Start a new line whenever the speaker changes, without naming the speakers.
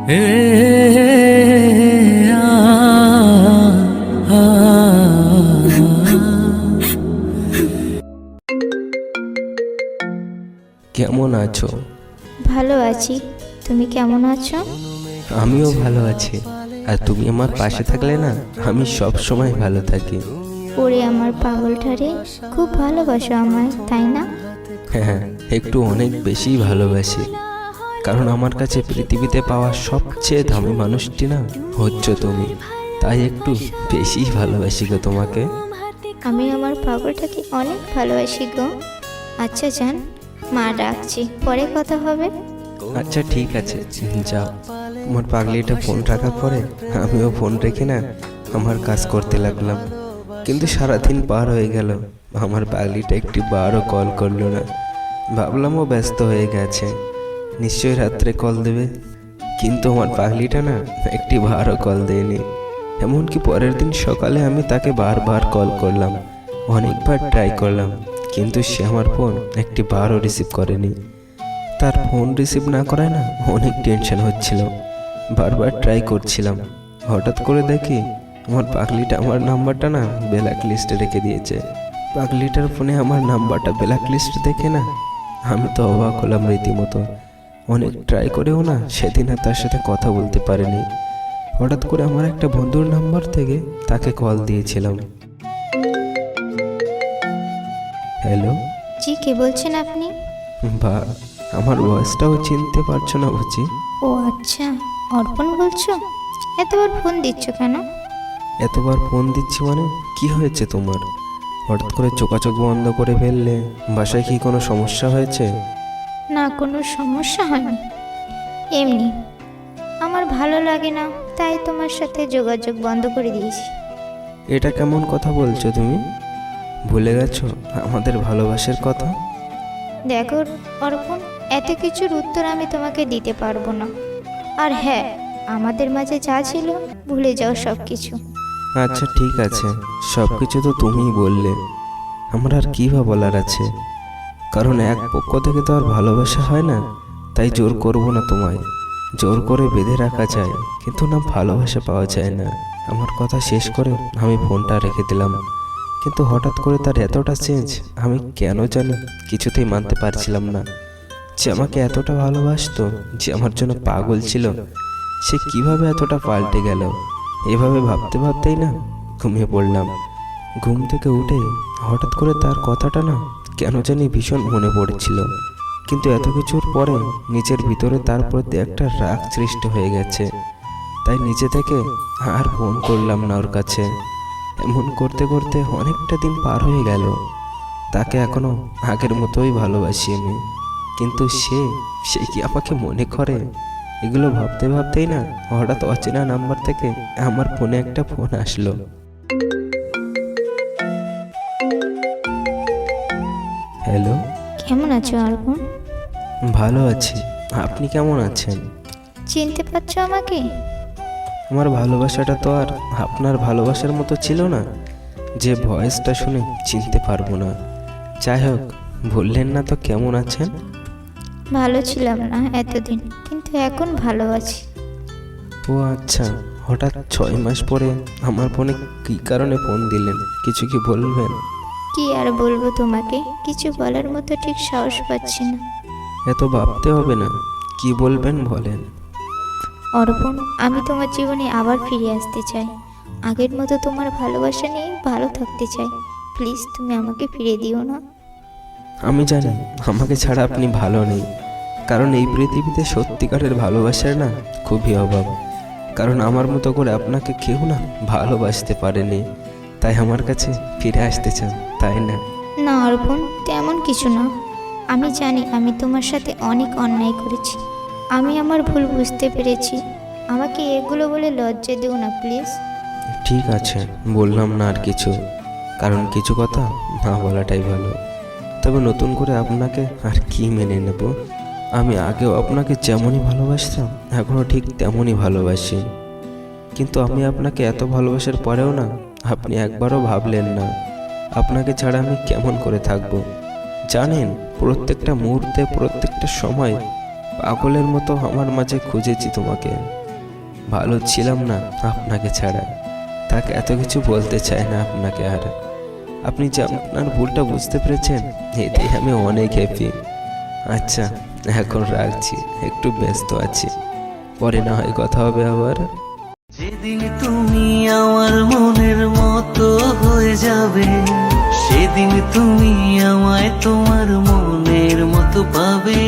কেমন আছো?
ভালো আছি। তুমি কেমন আছো?
আমিও ভালো আছি। আর তুমি আমার পাশে থাকলে না, আমি সব সময় ভালো থাকি।
ওরে আমার পাগলটারে, খুব ভালোবাসো আমায়, তাই না?
হ্যাঁ, একটু অনেক বেশি ভালোবাসি। কারণ আমার কাছে পৃথিবীতে পাওয়া সবচেয়ে দামি মানুষটি না হচ্ছে তুমি। তাই একটু বেশি ভালোবাসি গো তোমাকে।
আমি আমার পাগলটাকে অনেক ভালোবাসি গো। আচ্ছা যান, মা ডাকছি, পরে কথা হবে।
আচ্ছা ঠিক আছে, যাও। আমার পাগলিটা ফোন রাখার পরে আমিও ফোন রেখে না আমার কাজ করতে লাগলাম। কিন্তু সারাদিন পার হয়ে গেল, আমার পাগলিটা একটি বারও কল করলো না। ভাবলাম ও ব্যস্ত হয়ে গেছে, নিশ্চয়ই রাত্রে কল দেবে। কিন্তু আমার পাগলিটা না একটি বারও কল দেয়নি। এমনকি পরের দিন সকালে আমি তাকে বারবার কল করলাম, অনেকবার ট্রাই করলাম, কিন্তু সে আমার ফোন একটি বারও রিসিভ করেনি। তার ফোন রিসিভ না করায় না অনেক টেনশন হচ্ছিল। বারবার ট্রাই করছিলাম, হঠাৎ করে দেখি আমার পাগলিটা আমার নাম্বারটা না ব্ল্যাক লিস্টে রেখে দিয়েছে। পাগলিটার ফোনে আমার নাম্বারটা ব্ল্যাক লিস্ট দেখে না আমি তো অবাক হলাম রীতিমতো। অনেক ট্রাই করেও না সেদিন আর তার সাথে কথা বলতে পারিনি। হঠাৎ করে আমার একটা বন্ধুর নাম্বার থেকে তাকে কল দিয়েছিলাম। হ্যালো।
জি, কে বলছেন আপনি?
বা আমার ভয়েসটাও চিনতে পারছো না বুঝি?
ও আচ্ছা, অর্পণ বলছো? এতবার ফোন দিচ্ছ কেন?
এতবার ফোন দিচ্ছি মানে কি হয়েছে তোমার? হঠাৎ করে চোখ বন্ধ করে ফেললে, বাসায় কি কোনো সমস্যা হয়েছে?
না, কোনো সমস্যা হয়নি, এমনি আমার ভালো লাগে না, তাই তোমার সাথে যোগাযোগ বন্ধ করে দিয়েছি।
এটা কেমন কথা বলছো তুমি? ভুলে গেছো আমাদের ভালোবাসার কথা?
দেখো অর্পণ, এত কিছুর উত্তর আমি তোমাকে দিতে পারবো না। আর হ্যাঁ, আমাদের মাঝে যা ছিল ভুলে যাও সব কিছু।
আচ্ছা ঠিক আছে, সব কিছু তো তুমিই বললে, আমার আর কী বা বলার আছে? কারণ এক পক্ষ থেকে তো আর ভালোবাসা হয় না, তাই জোর করব না তোমায়। জোর করে বেঁধে রাখা যায়, কিন্তু না ভালোবাসা পাওয়া যায় না। আমার কথা শেষ করে আমি ফোনটা রেখে দিলাম। কিন্তু হঠাৎ করে তার এতটা চেঞ্জ আমি কেন জানি কিছুতেই মানতে পারছিলাম না। যে আমাকে এতটা ভালোবাসতো, যে আমার জন্য পাগল ছিল, সে কিভাবে এতটা পাল্টে গেল? এভাবে ভাবতে ভাবতেই না ঘুমিয়ে পড়লাম। ঘুম থেকে উঠে হঠাৎ করে তার কথাটা না কেন জানি ভীষণ মনে পড়ছিল। কিন্তু এত কিছুর পরে নিজের ভিতরে তার প্রতি একটা রাগ সৃষ্টি হয়ে গেছে। তাই নিজে থেকে আর ফোন করলাম না ওর কাছে। এমন করতে করতে অনেকটা দিন পার হয়ে গেল। তাকে এখনো আগের মতোই ভালোবাসি আমি, কিন্তু সে কি আমাকে মনে করে? এগুলো ভাবতে ভাবতেই না হঠাৎ অচেনা নাম্বার থেকে আমার ফোনে একটা ফোন আসলো। হ্যালো।
কেমন আছো অর্পণ?
ভালো আছি, আপনি কেমন আছেন?
চিনতে পারছো আমাকে?
আমার ভালোবাসাটা তো আর আপনার ভালোবাসার মতো ছিল না যে ভয়েসটা শুনে চিনতে পারবো না। যাই হোক, বললেন না তো কেমন আছেন?
ভালো ছিলাম না এতদিন, কিন্তু এখন ভালো আছি।
ও আচ্ছা, হঠাৎ 6 মাস পরে আমার ফোনে কী কারণে ফোন দিলেন, কিছু কি বলবেন?
কি আর বলবো তোমাকে, কিছু বলার মতো ঠিক সাহস পাচ্ছি না।
এত ভাবতে হবে না, কি বলবেন বলেন।
অর্পণ, আমি তোমার জীবনে আবার ফিরে আসতে চাই। আগের মতো তোমার ভালোবাসা নিয়ে ভালো থাকতে চাই। প্লিজ তুমি আমাকে ফিরে দিও না।
আমি জানি আমাকে ছাড়া আপনি ভালো নেই, কারণ এই পৃথিবীতে সত্যিকারের ভালোবাসার না খুবই অভাব। কারণ আমার মতো করে আপনাকে কেউ না ভালোবাসতে পারেনি, তাই আমার কাছে ফিরে আসতে চান, তাই না?
না অর্পণ, তেমন কিছু না। আমি জানি আমি তোমার সাথে অনেক অন্যায় করেছি। আমি আমার ভুল বুঝতে পেরেছি। আমাকে এগুলো বলে লজ্জা দিও না প্লিজ।
ঠিক আছে, বললাম না আর কিছু, কারণ কিছু কথা না বলাটাই ভালো। তবে নতুন করে আপনাকে আর কি মেনে নেব? আমি আগেও আপনাকে যেমনই ভালোবাসতাম এখনও ঠিক তেমনই ভালোবাসি। কিন্তু আমি আপনাকে এত ভালোবাসার পরেও না আপনি একবারও ভাবলেন না আপনাকে ছাড়া আমি কেমন করে থাকব। জানেন, প্রত্যেকটা মুহূর্তে প্রত্যেকটা সময় পাগলের মতো আমার মাঝে খুঁজেছি তোমাকে। ভালো ছিলাম না আপনাকে ছাড়া, তাকে এত কিছু বলতে চাই না আপনাকে। আর আপনি যে আপনার ভুলটা বুঝতে পেরেছেন, এতেই আমি অনেক হ্যাপি। আচ্ছা, এখন রাখছি, একটু ব্যস্ত আছি, পরে না হয় কথা হবে আবার।
যেদিন তুমি আমার মনের মতো হয়ে যাবে, সেদিন তুমি আমায় তোমার মনের মতো পাবে।